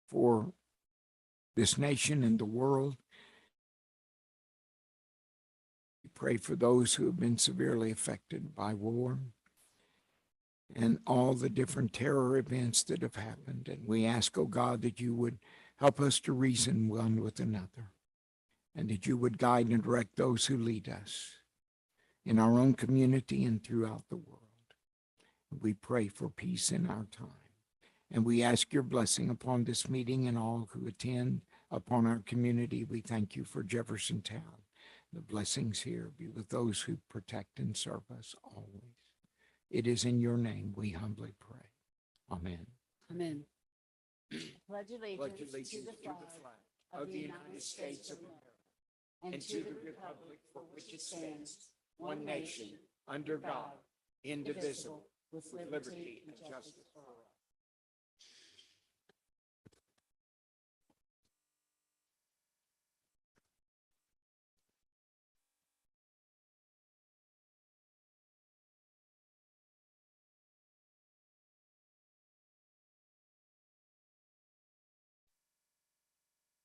for this nation and the world. We pray for those who have been severely affected by war and all the different terror events that have happened. And we ask, oh God, that you would help us to reason one with another, and that you would guide and direct those who lead us in our own community and throughout the world. We pray for peace in our time. And we ask your blessing upon this meeting and all who attend, upon our community. We thank you for Jeffersontown. The blessings here be with those who protect and serve us always. It is in your name we humbly pray. Amen. Amen. Pledge allegiance Allegiance to the flag of the United States of America and to the republic for which it stands, one nation, under God, indivisible, with liberty and justice for all.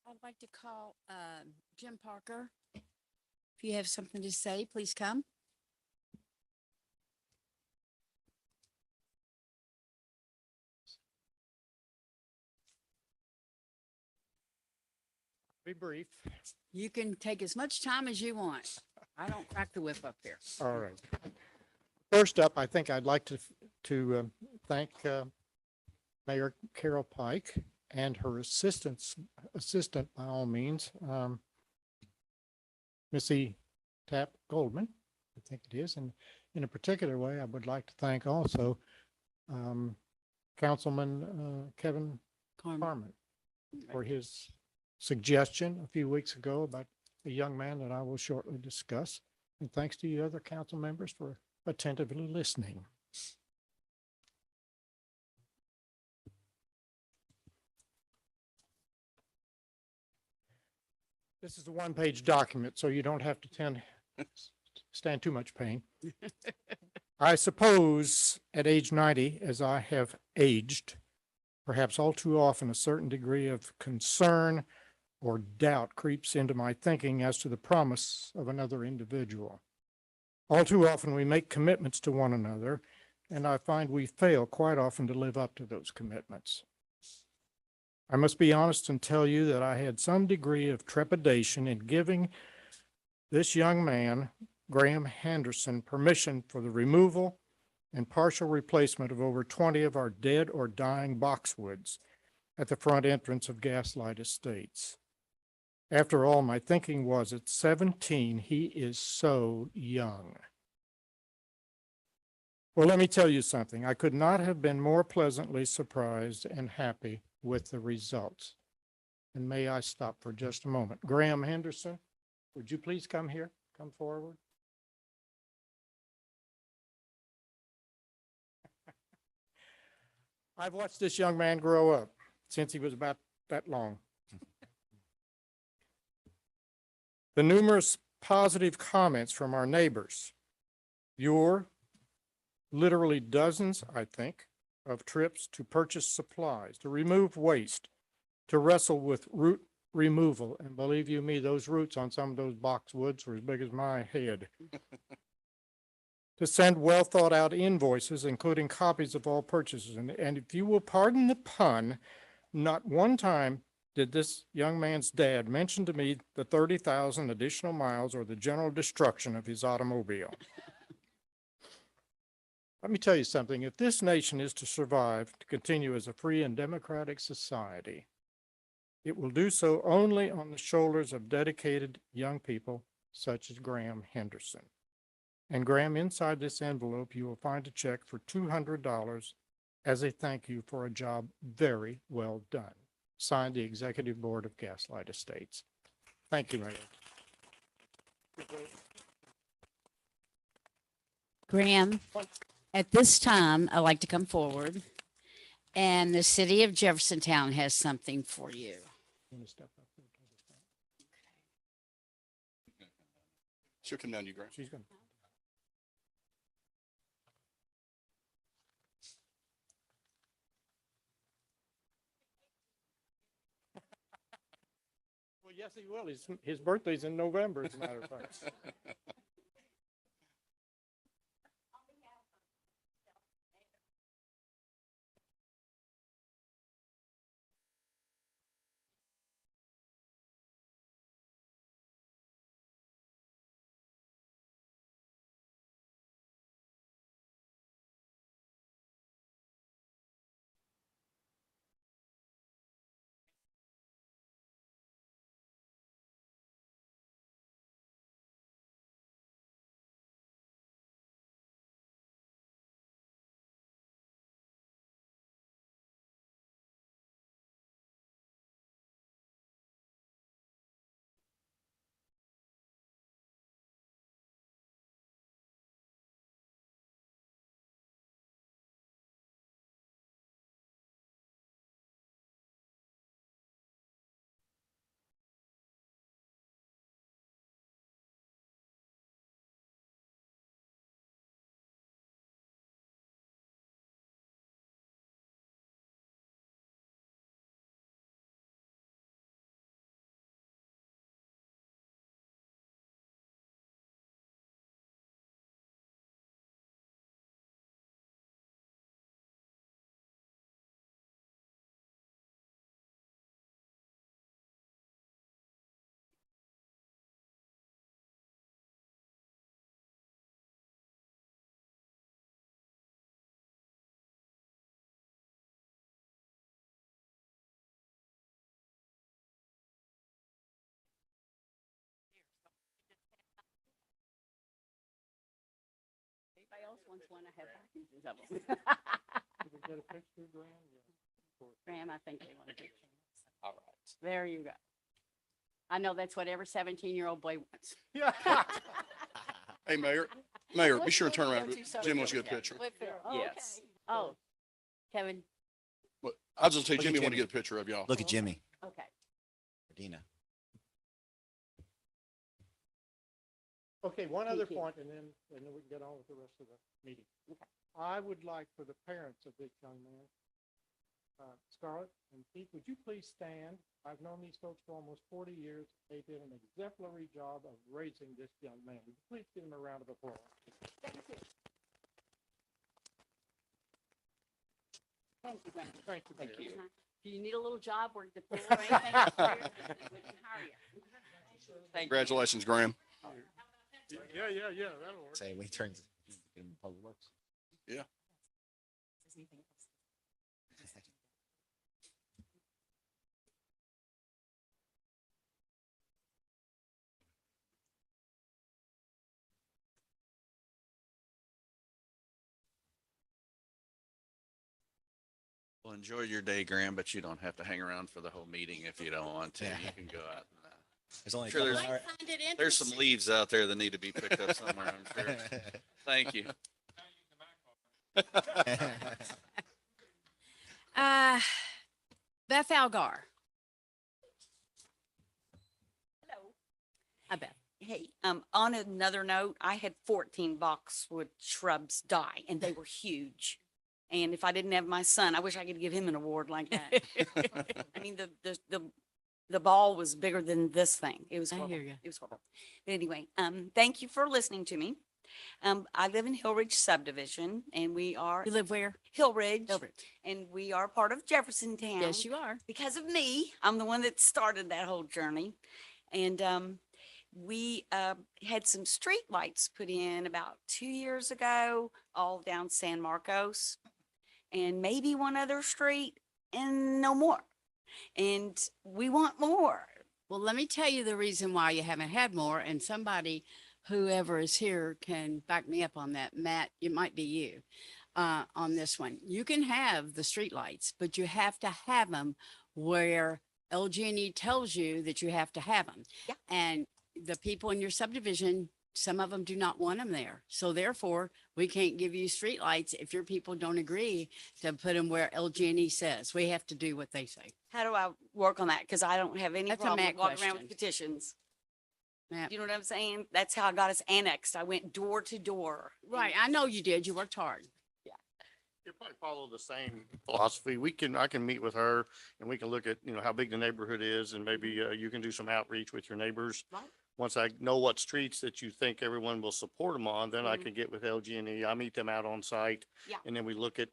I'd like to call Jim Parker. If you have something to say, please come. Be brief. You can take as much time as you want. I don't crack the whip up here. All right. First up, I think I'd like to thank Mayor Carol Pike and her assistant by all means, Missy Tapp Goldman, I think it is. And in a particular way, I would like to thank also Councilman Kevin Carmen for his suggestion a few weeks ago about a young man that I will shortly discuss. And thanks to you other council members for attentively listening. This is a one-page document, so you don't have to stand too much pain. I suppose at age 90, as I have aged, perhaps all too often a certain degree of concern or doubt creeps into my thinking as to the promise of another individual. All too often we make commitments to one another, and I find we fail quite often to live up to those commitments. I must be honest and tell you that I had some degree of trepidation in giving this young man, Graham Henderson, permission for the removal and partial replacement of over 20 of our dead or dying boxwoods at the front entrance of Gaslight Estates. After all, my thinking was at 17, he is so young. Well, let me tell you something. I could not have been more pleasantly surprised and happy with the results. And may I stop for just a moment? Graham Henderson, would you please come here? Come forward. I've watched this young man grow up since he was about that long. The numerous positive comments from our neighbors, your literally dozens, I think, of trips to purchase supplies, to remove waste, to wrestle with root removal. And believe you me, those roots on some of those boxwoods were as big as my head. To send well thought out invoices, including copies of all purchases. And if you will pardon the pun, not one time did this young man's dad mention to me the 30,000 additional miles or the general destruction of his automobile. Let me tell you something. If this nation is to survive, to continue as a free and democratic society, it will do so only on the shoulders of dedicated young people such as Graham Henderson. And Graham, inside this envelope, you will find a check for $200 as a thank you for a job very well done. Signed, the Executive Board of Gaslight Estates. Thank you, Mayor. Graham, at this time, I'd like to come forward, and the city of Jeffersontown has something for you. You want to step up there? She'll come down, you, Graham. She's going to. yes, he will. His birthday's in November, as a matter of fact. Anybody else wants one? I have packages of them. Did we get a picture, Graham? Graham, I think they want a picture. All right. There you go. I know that's what every 17-year-old boy wants. Yeah. Hey, Mayor, be sure and turn around. Jim wants to get a picture. Oh, Yes. okay. Oh, Kevin, Well, I'll just say Look at Jimmy wanted to Jimmy. get a picture of y'all. Look at Jimmy, okay. Dina. Okay, one other Thank you. point, and then we can get on with the rest of the meeting. Okay. I would like for the parents of this young man, Scarlett and Pete, would you please stand? I've known these folks for almost 40 years. They did an exemplary job of raising this young man. Would you please give them a round of applause? Thank you. Thank you, Graham. Thank you. Thank Mayor. you. Do you need a little job or the pool or anything? We can hire you. Congratulations, Graham. Yeah, that'll work. Say, we turn in public works. Well, enjoy your day, Graham, but you don't have to hang around for the whole meeting if you don't want to. Yeah. You can go out. And, There's only a Sure, couple there's- hours. there's some leaves out there that need to be picked up somewhere, I'm sure. Thank you. Beth Algar. Hello. Hi, Beth. Hey, on another note, I had 14 boxwood shrubs die and they were huge. And if I didn't have my son, I wish I could give him an award like that. I mean, the ball was bigger than this thing. It was I horrible. hear ya. It was horrible. But anyway, thank you for listening to me. I live in Hill Ridge subdivision and we are You live where? Hill Ridge, Over. and we are part of Jefferson Town. Yes, you are. Because of me. I'm the one that started that whole journey. And we had some street lights put in about 2 years ago, all down San Marcos, and maybe one other street, and no more. And we want more. Well, let me tell you the reason why you haven't had more, and somebody, whoever is here, can back me up on that. Matt, it might be you on this one. You can have the streetlights, but you have to have them where LG&E tells you that you have to have them. Yeah. And the people in your subdivision, some of them do not want them there. So therefore, we can't give you streetlights if your people don't agree to put them where LG&E says. We have to do what they say. How do I work on that? Because I don't have any That's a problem Matt walking around with question. petitions. Matt. You know what I'm saying? That's how I got us annexed. I went door to door. Right. I know you did. You worked hard. You'll probably follow the same philosophy. I can meet with her and we can look at, how big the neighborhood is and maybe you can do some outreach with your neighbors. Right. Once I know what streets that you think everyone will support them on, then I Mhm. can get with LG&E. I meet them out on site. Yeah. And then we look at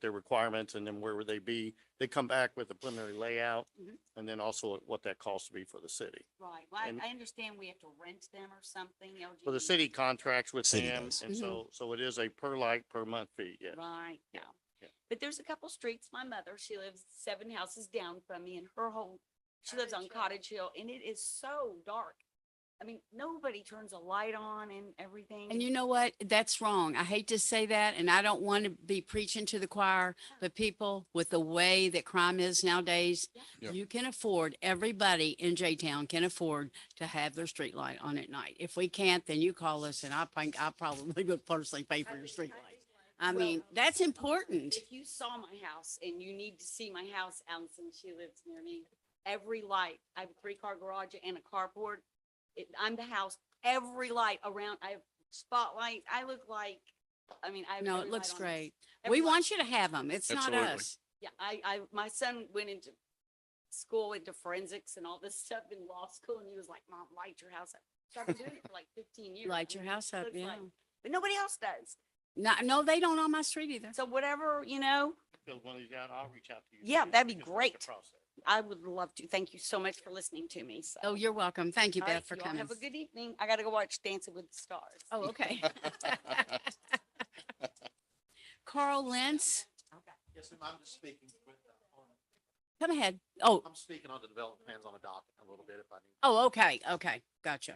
their requirements and then where would they be? They come back with a preliminary layout Mhm. and then also what that costs to be for the city. Right. Well, And- I understand we have to rent them or something. LG. Well, the city contracts with City them does. and so it is a per light per month fee, yes. Right, yeah. yeah. But there's a couple streets, my mother, she lives 7 houses down from me and she lives on Cottage Hill and it is so dark. I mean, nobody turns a light on and everything. And you know what? That's wrong. I hate to say that, and I don't want to be preaching to the choir, but people, with the way that crime is nowadays, Yeah. you can afford, everybody in J-Town can afford to have their street light on at night. If we can't, then you call us and I probably would personally pay for your street light. I Well, mean, that's important. If you saw my house and you need to see my house, Allison, she lives near me, every light, I have a 3-car garage and a carport. I'm the house, every light around, I have spotlight, I look like, I mean, I have. No, every it light looks on. great. Every We light. want you to have them. It's not Absolutely. us. Yeah, my son went into school into forensics and all this stuff in law school and he was like, Mom, light your house up. So I've been doing it for like 15 years. Light I your mean, house up, looks yeah. like- But nobody else does. No, they don't on my street either. So whatever, Build one of these out, I'll reach out to you. Yeah, that'd be Just like the great. process. I would love to. Thank you so much for listening to me. So. Oh, you're welcome. Thank you, All right, Beth, for you all coming. have a good evening. I got to go watch Dancing with the Stars. Oh, okay. Carl Lentz, Yes, ma'am, I'm just speaking with, come ahead. Oh, I'm speaking on the development plans on a document a little bit if I need. oh, okay, okay, gotcha.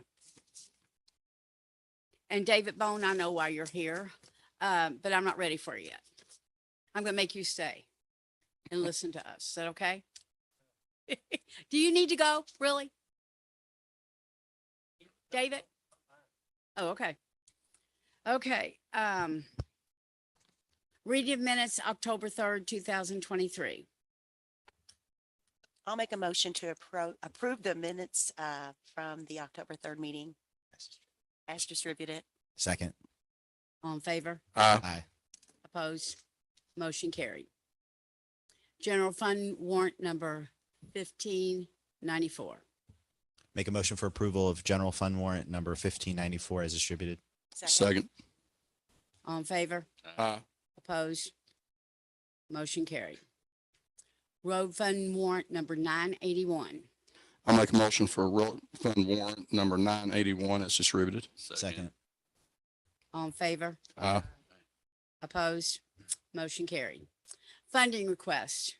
And David Bone, I know why you're here, but I'm not ready for you yet. I'm gonna make you stay and listen to us. Is that okay? Do you need to go, really? David? Oh, okay. Okay, reading of minutes, October 3rd, 2023. I'll make a motion to approve the minutes from the October 3rd meeting as distributed. Second. All in favor? Aye. Opposed? Motion carried. General fund warrant number 1594. Make a motion for approval of general fund warrant number 1594 as distributed. Second. All in favor? Aye. Opposed? Motion carried. Road fund warrant number 981. I'll make a motion for road fund warrant number 981 as distributed. Second. All in favor? Aye. Opposed? Motion carried. Funding request.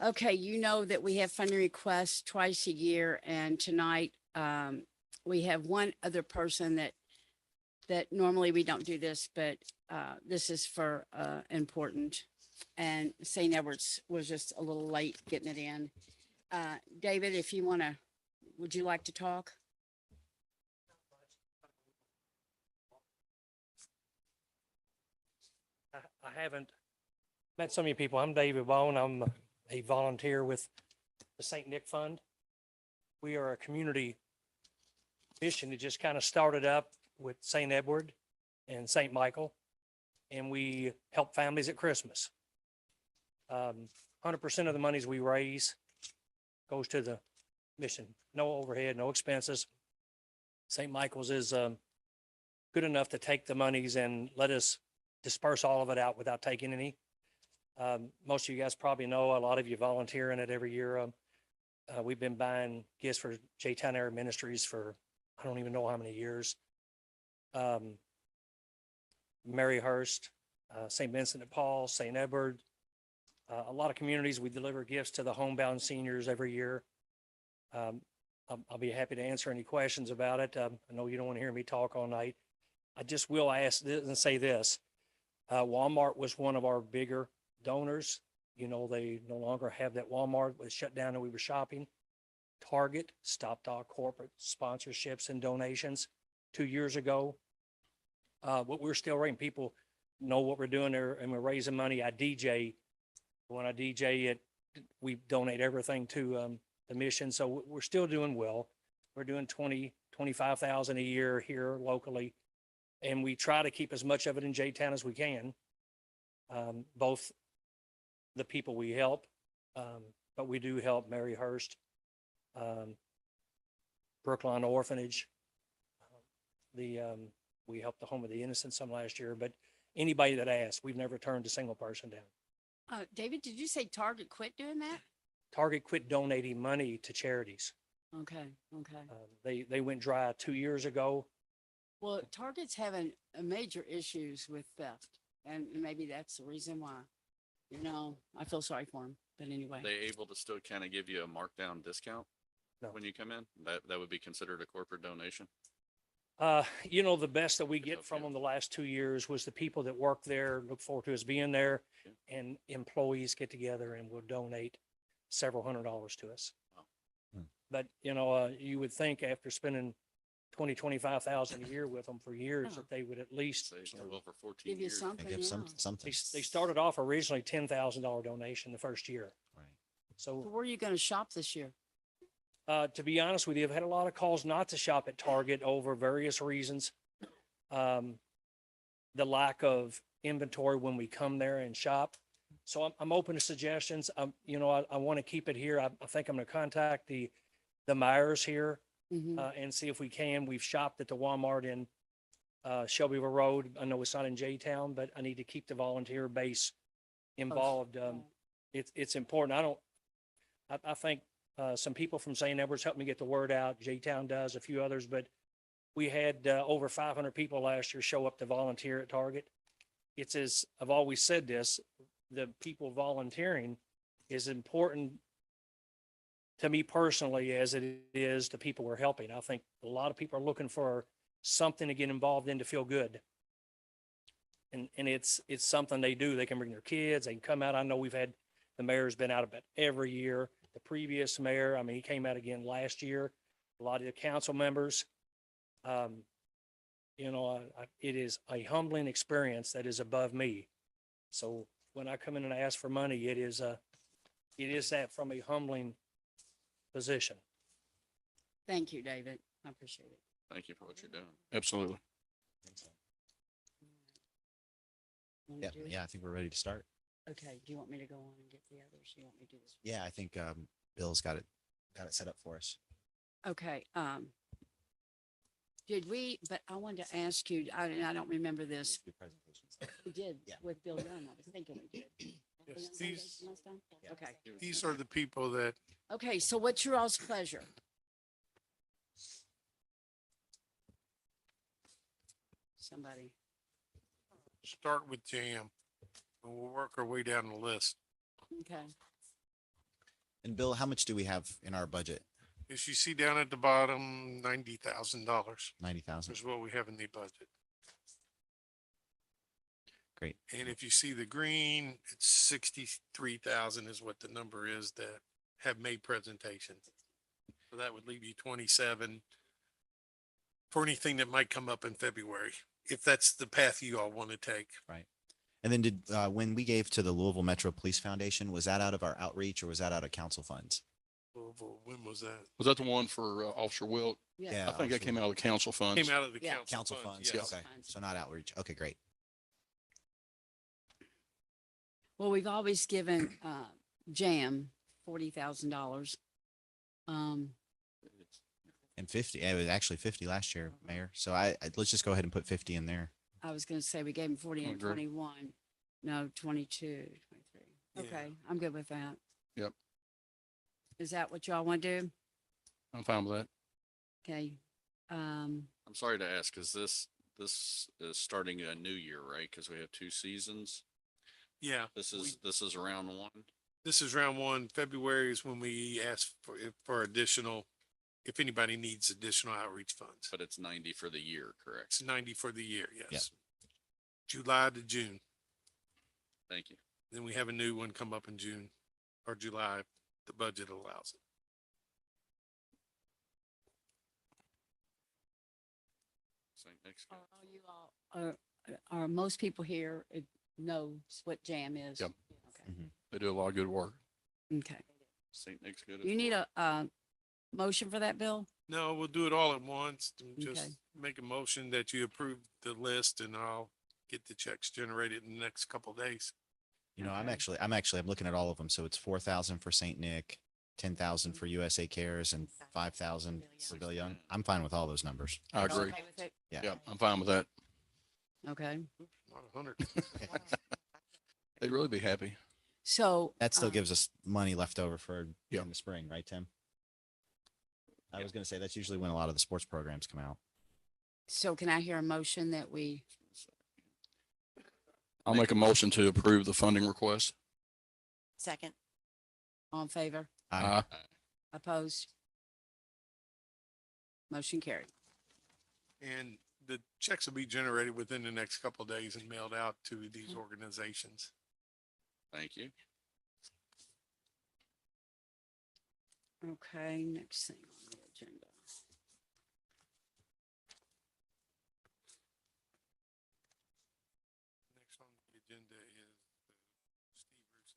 Okay, you know that we have funding requests twice a year, and tonight we have one other person that normally we don't do this, but this is for important. And St. Edward's was just a little late getting it in. David, if you want to, would you like to talk? I haven't met so many people. I'm David Bone. I'm a volunteer with the St. Nick Fund. We are a community mission that just kind of started up with St. Edward and St. Michael, and we help families at Christmas. 100% of the monies we raise goes to the mission. No overhead, no expenses. St. Michael's is good enough to take the monies and let us disperse all of it out without taking any. Most of you guys probably know, a lot of you volunteer in it every year. We've been buying gifts for J-Town Area Ministries for, I don't even know how many years. Maryhurst, St. Vincent de Paul, St. Edward. A lot of communities, we deliver gifts to the homebound seniors every year. I'll be happy to answer any questions about it. I know you don't want to hear me talk all night. I just will ask this and say this. Walmart was one of our bigger donors. You know, they no longer have that. Walmart was shut down and we were shopping. Target stopped all corporate sponsorships and donations 2 years ago. But we're still raising. People know what we're doing there and we're raising money. I DJ. When I DJ it, we donate everything to the mission. So we're still doing well. We're doing 25,000 a year here locally. And we try to keep as much of it in J-Town as we can. both the people we help, but we do help Mary Hurst, Brookline Orphanage. We helped the Home of the Innocent some last year, but anybody that asks, we've never turned a single person down. David, did you say Target quit doing that? Target quit donating money to charities. Okay, okay. They went dry 2 years ago. Well, Target's having major issues with theft, and maybe that's the reason why. I feel sorry for them, but anyway. They able to still kind of give you a markdown discount No. when you come in? That would be considered a corporate donation? The best that we It's get from okay. them the last 2 years was the people that work there, look forward to us being there, and employees get together and will donate several $100s to us. Wow. Hmm. But, you would think after spending 25,000 a year with them for years, Oh. that they would at least, Say, well, for 14 Give you years. something, Give yeah. something. they started off originally $10,000 donation the first year. Right. So So, where are you going to shop this year? to be honest with you, I've had a lot of calls not to shop at Target over various reasons. The lack of inventory when we come there and shop. So I'm open to suggestions. I want to keep it here. I think I'm going to contact the Myers here, Mhm. and see if we can. We've shopped at the Walmart in Shelbyville Road. I know it's not in J-Town, but I need to keep the volunteer base involved. Right. It's important. I think some people from St. Edwards helped me get the word out. J-Town does, a few others, but we had over 500 people last year show up to volunteer at Target. I've always said this, the people volunteering is important to me personally as it is to people we're helping. I think a lot of people are looking for something to get involved in to feel good. And it's something they do. They can bring their kids, they can come out. I know the mayor's been out about every year. The previous mayor, he came out again last year. A lot of the council members. It is a humbling experience that is above me. So when I come in and ask for money, it is that from a humbling position. Thank you, David. I appreciate it. Thank you for what you're doing. Absolutely. Wanna Yeah, do it? yeah, I think we're ready to start. Okay, do you want me to go on and get the others? Do you want me to do this? Yeah, I think Bill's got it set up for us. Okay, but I wanted to ask you, I don't remember this. Do presentations. We did Yeah. with Bill Young. I was thinking we did. Yes, Bill Young these- Foundation last time? Yeah. Okay, These are the people that okay, so what's your all's pleasure? Somebody, start with JAM. And we'll work our way down the list. okay. And Bill, how much do we have in our budget? As you see down at the bottom, $90,000 90,000. is what we have in the budget. Great. And if you see the green, it's 63,000 is what the number is that have made presentations. So that would leave you 27 for anything that might come up in February, if that's the path you all want to take. And then when we gave to the Louisville Metro Police Foundation, was that out of our outreach or was that out of council funds? When was that? Was that the one for Officer Wilt? Yeah. I think that came out of the council funds. Came out of the Yeah. Council funds. yes. Okay. So not outreach. Okay, great. Well, we've always given, JAM $40,000. And 50, it was actually 50 last year, Mayor. So let's just go ahead and put 50 in there. I was gonna say we gave him 40 and Agree. 21. No, 22, 23. Yeah. Okay, I'm good with that. Yep. Is that what y'all want to do? I'm fine with that. Okay. I'm sorry to ask, is this is starting a new year, right? Because we have 2 seasons. Yeah. This is round 1. This is round one. February is when we ask for additional, if anybody needs additional outreach funds. But it's 90 for the year, correct? It's 90 for the year, yes. July to June. Thank you. Then we have a new one come up in June or July. The budget allows it. St. Nick's Are good. all you all, are most people here knows what JAM is? Yep. Okay. They do a lot of good work. Okay. St. Nick's good. as You need well. a motion for that, Bill? No, we'll do it all at once. And Okay. Just make a motion that you approve the list and I'll get the checks generated in the next couple of days. You know, Okay. I'm looking at all of them. So it's 4,000 for St. Nick, 10,000 for USA Cares, and 5,000 for Bill Young. I'm fine with all those numbers. I Y'all agree. okay with it? Yeah. Yeah, I'm fine with that. Okay. Not 100. They'd really be happy. So. That still um, gives us money left over for Yeah. in the spring, right, Tim? I was going to say that's usually when a lot of the sports programs come out. So can I hear a motion that we, I'll make a motion to approve the funding request. Second. all in favor? Aye. Opposed? Motion carried. And the checks will be generated within the next couple of days and mailed out to these organizations. Thank you. Okay, next thing on the agenda. Next on the agenda is Steve Russo.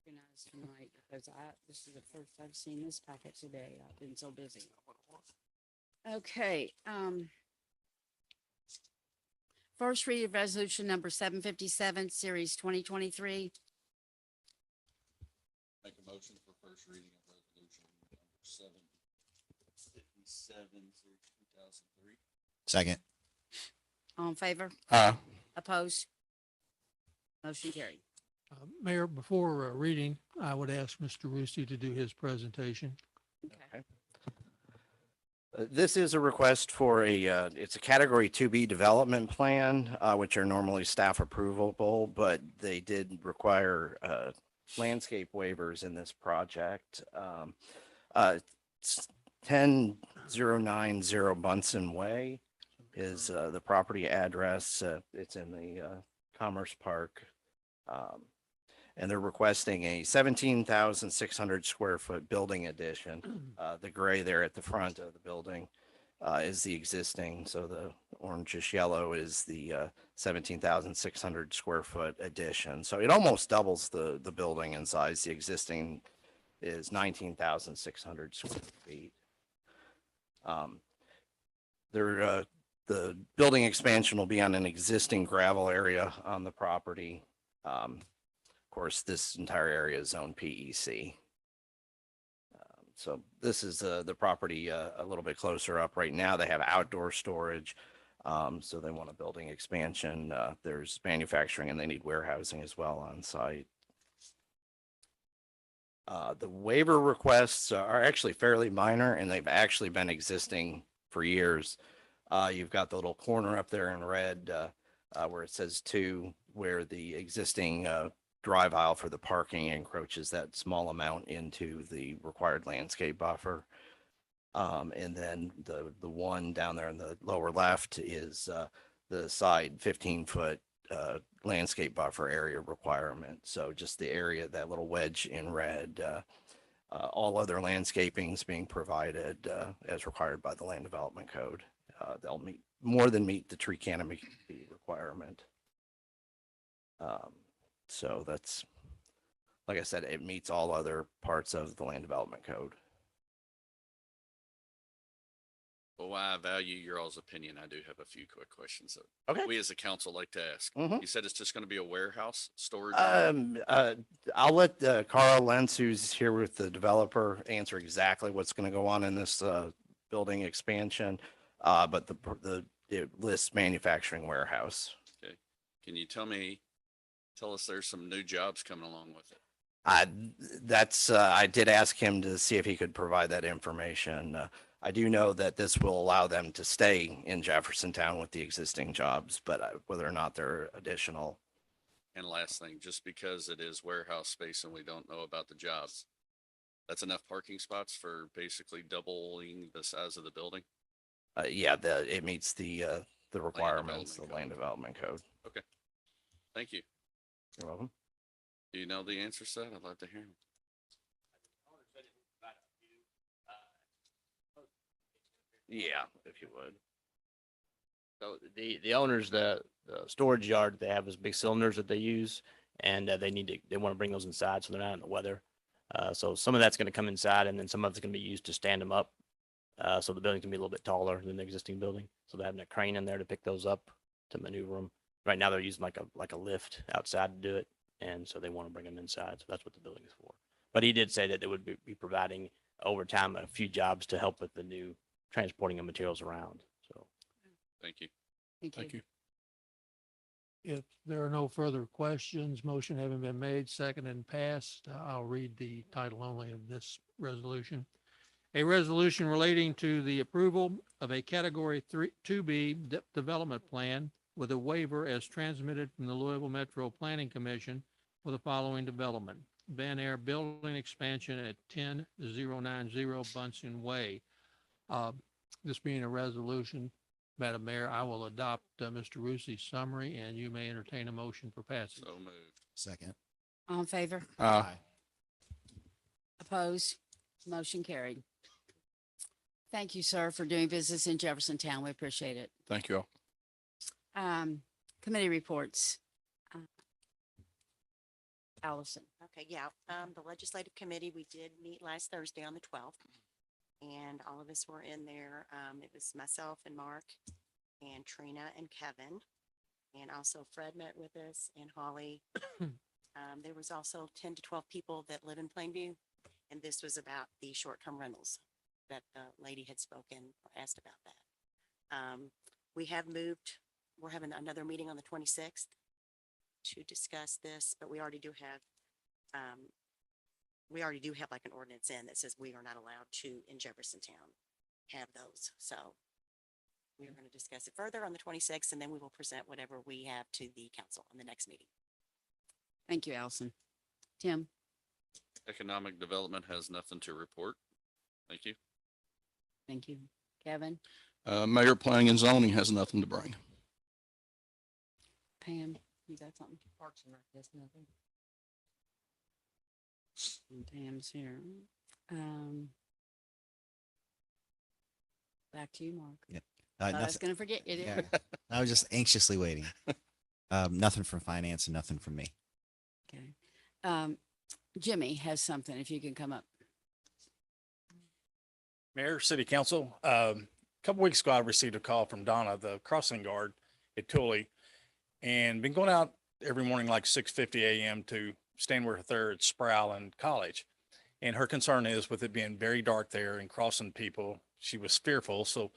Organized tonight because this is the first I've seen this packet today. I've been so busy. Okay, first read of resolution number 757, series 2023. Make a motion for first reading of resolution number 757, 2003. Second. All in favor? Aye. Opposed? Motion carried. Mayor, before reading, I would ask Mr. Rusi to do his presentation. Okay. This is a request for it's a Category 2B development plan, which are normally staff approvable, but they did require landscape waivers in this project. 10090 Bunsen Way is the property address. It's in the Commerce Park. And they're requesting a 17,600 square foot building addition. The gray there at the front of the building is the existing. So the orangish yellow is the 17,600 square foot addition. So it almost doubles the building in size. The existing is 19,600 square feet. The building expansion will be on an existing gravel area on the property. Of course, this entire area is zone PEC. So this is the property a little bit closer up. Right now, they have outdoor storage. So they want a building expansion. There's manufacturing and they need warehousing as well on site. The waiver requests are actually fairly minor and they've actually been existing for years. You've got the little corner up there in red where it says 2, where the existing drive aisle for the parking encroaches that small amount into the required landscape buffer. And then the one down there in the lower left is the side 15-foot landscape buffer area requirement. So just the area, that little wedge in red, all other landscaping's being provided as required by the Land Development Code. They'll more than meet the tree canopy requirement. So that's, like I said, it meets all other parts of the Land Development Code. Well, while I value your all's opinion, I do have a few quick questions that Okay. we as a council like to ask. Mhm. You said it's just going to be a warehouse storage? I'll let Carl Lentz, who's here with the developer, answer exactly what's going to go on in this building expansion. But it lists manufacturing warehouse. Okay. Can you tell us there's some new jobs coming along with it? I did ask him to see if he could provide that information. I do know that this will allow them to stay in Jeffersontown with the existing jobs, but whether or not they're additional. And last thing, just because it is warehouse space and we don't know about the jobs, that's enough parking spots for basically doubling the size of the building? Yeah, it meets the requirements, the Development Land Development Code. Okay. Thank you. You're welcome. Do you know the answer to that? I'd love to hear 'em. Yeah, if you would. So the owners, the storage yard, they have those big cylinders that they use and they want to bring those inside so they're not in the weather. So some of that's going to come inside and then some of it's going to be used to stand them up So the building's gonna be a little bit taller than the existing building. So they're having a crane in there to pick those up to maneuver them. Right now they're using like a lift outside to do it. And so they want to bring them inside. So that's what the building is for. But he did say that they would be providing over time a few jobs to help with the new transporting of materials around. So Thank you. Thank you. If there are no further questions, motion having been made, second and passed, I'll read the title only of this resolution. A resolution relating to the approval of a Category 2B development plan with a waiver as transmitted from the Louisville Metro Planning Commission for the following development. Van Air Building Expansion at 10090 Bunsen Way. This being a resolution, Madam Mayor, I will adopt Mr. Rusi's summary, and you may entertain a motion for passage. So moved. Second. All in favor? Aye. Opposed? Motion carried. Thank you, sir, for doing business in Jeffersontown. We appreciate it. Thank you all. Committee reports. Allison. Okay, yeah, the legislative committee, we did meet last Thursday on the 12th. And all of us were in there. It was myself and Mark and Trina and Kevin. And also Fred met with us and Holly. There was also 10 to 12 people that live in Plainview. And this was about the short-term rentals that the lady had spoken or asked about that. We have moved, we're having another meeting on the 26th to discuss this, but we already do have like an ordinance in that says we are not allowed to, in Jeffersontown, have those. So we are going to discuss it further on the 26th, and then we will present whatever we have to the council on the next meeting. Thank you, Allison. Tim. Economic Development has nothing to report. Thank you. Thank you. Kevin. Mayor, Planning and Zoning has nothing to bring. Pam, you got something? Parks and Rec has nothing. And Pam's here. Back to you, Mark. Yep. Thought I was Nothing, gonna forget you yeah, there. I was just anxiously waiting. Nothing from finance and nothing from me. Okay. Jimmy has something, if you can come up. Mayor, City Council, a couple weeks ago, I received a call from Donna, the crossing guard at Tully, and been going out every morning like 6:50 a.m. to stand with her at Sproul and College. And her concern is with it being very dark there and crossing people, she was fearful. So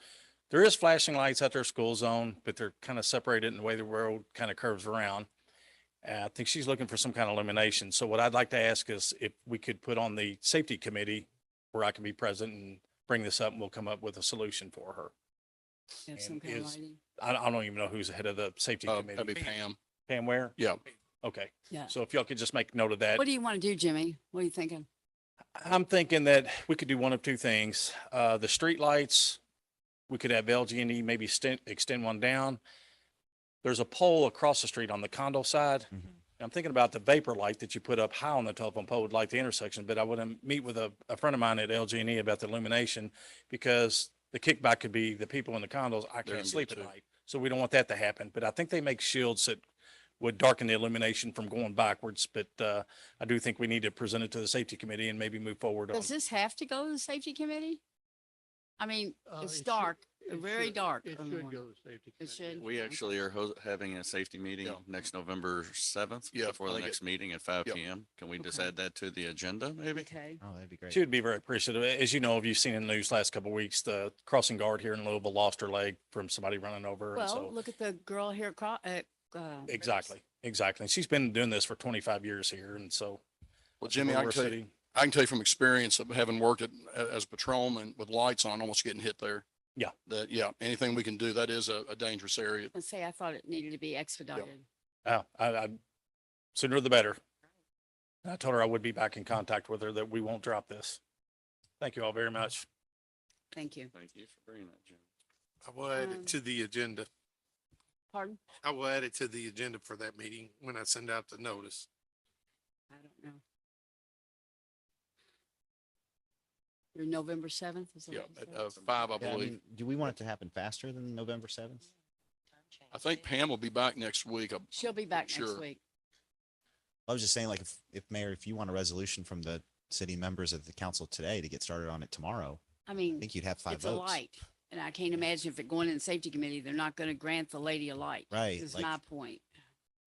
there is flashing lights at their school zone, but they're kind of separated in the way the road kind of curves around. I think she's looking for some kind of illumination. So what I'd like to ask is if we could put on the safety committee where I can be present and bring this up, and we'll come up with a solution for her. Have some And kind of is- lighting. I don't even know who's the head of the safety That'd be committee. Pam. Pam Ware? Yeah. Okay. Yeah. So if y'all could just make note of that. What do you want to do, Jimmy? What are you thinking? I'm thinking that we could do one of two things. The street lights, we could have LG&E maybe extend one down. There's a pole across the street on the condo side. I'm thinking about the vapor light that you put up high on the telephone pole would light the intersection, but I want to meet with a friend of mine at LG&E about the illumination because the kickback could be the people in the condos, I They're can't gonna sleep get at too. night. So we don't want that to happen, but I think they make shields that would darken the illumination from going backwards. But I do think we need to present it to the safety committee and maybe move forward on. Does this have to go to the safety committee? I mean, it's It should- dark, it very should- dark. It in the should morning. go to safety. It committee. should. We actually are having a safety meeting Yeah. next November 7th. Yeah, Before I the think next meeting at 5 Yep. PM. Can we just Okay. add that to the agenda, maybe? Okay. Oh, that'd be great. She would be very appreciative. As you know, if you've seen in the news last couple of weeks, the crossing guard here in Louisville lost her leg from somebody running over. And Well, so look at the girl here at, exactly. And she's been doing this for 25 years here. And so. Well, Jimmy, I can tell you from experience of having worked as a patrolman with lights on, almost getting hit there. Yeah. That, yeah, anything we can do, that is a dangerous area. Let's say I thought it needed to be expedited. I sooner the better. And I told her I would be back in contact with her, that we won't drop this. Thank you all very much. Thank you. Thank you for bringing that, Jim. I will add Um, it to the agenda. Pardon? I will add it to the agenda for that meeting when I send out the notice. I don't know. Your November 7th is that Yeah, what you at said? 5, I Yeah, I believe. mean, do we want it to happen faster than November 7th? I think Pam will be back next week. She'll be back next sure. week. I was just saying, like, if Mayor, if you want a resolution from the city members of the council today to get started on it tomorrow, I mean, think you'd have 5 it's a votes. light. And I can't imagine if it going in the safety committee, they're not going to grant the lady a light. Right, Is like- my point.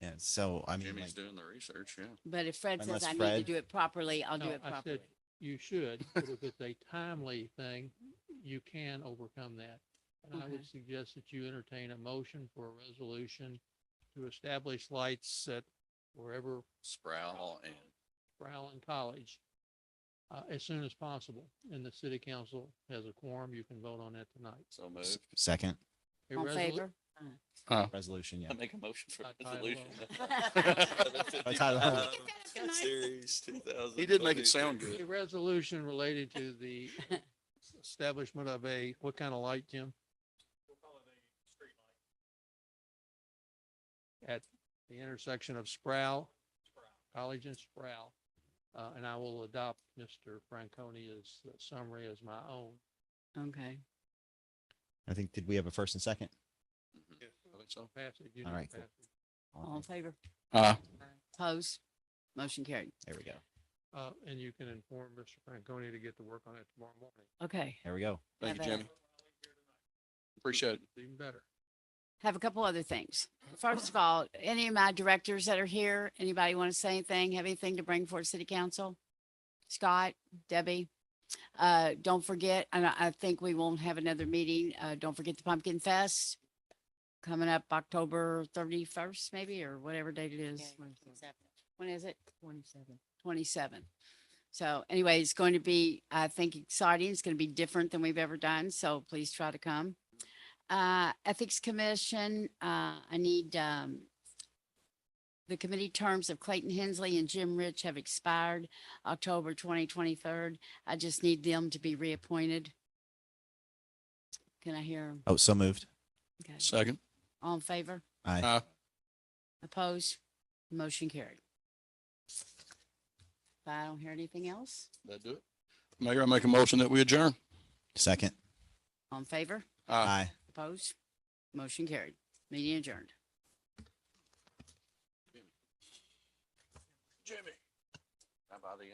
Yeah, so I mean, Jimmy's like, doing the research, yeah. But if Fred says Unless I need to Fred- do it properly, I'll do No, it I properly. said you should, but if it's a timely thing, you can overcome that. And I Okay. would suggest that you entertain a motion for a resolution to establish lights at wherever Sproul and Brown and College as soon as possible. And the city council has a quorum. You can vote on that tonight. so moved. second A On resolu- favor? resolution, yeah. I make a motion for By title resolution. By title only. Series 2000. He did make it sound good. A resolution related to the establishment of what kind of light, Jim? At the intersection of Sproul, College and Sproul. And I will adopt Mr. Franconia's summary as my own. Okay. I think, did we have a first and second? I think so. Passage, you All need right, to cool. pass it. All in favor? Opposed? Motion carried. There we go. And you can inform Mr. Franconia to get to work on it tomorrow morning. Okay. There we go. Thank you, Have a- Jimmy. Appreciate it. It's even better. Have a couple other things. First of all, any of my directors that are here, anybody want to say anything, have anything to bring for city council? Scott, Debbie, don't forget, and I think we won't have another meeting. Don't forget the Pumpkin Fest coming up October 31st, maybe, or whatever date it is. When is it? 27. So anyway, it's going to be, I think, exciting. It's going to be different than we've ever done. So please try to come. Ethics Commission, I need, the committee terms of Clayton Hensley and Jim Rich have expired October 2023. I just need them to be reappointed. Can I hear? Oh, so moved. Okay. Second. All in favor? Aye. Opposed? Motion carried. If I don't hear anything else, That do it? Mayor, I make a motion that we adjourn. Second. all in favor? Aye. Opposed? Motion carried. Meeting adjourned. Jimmy. How about you?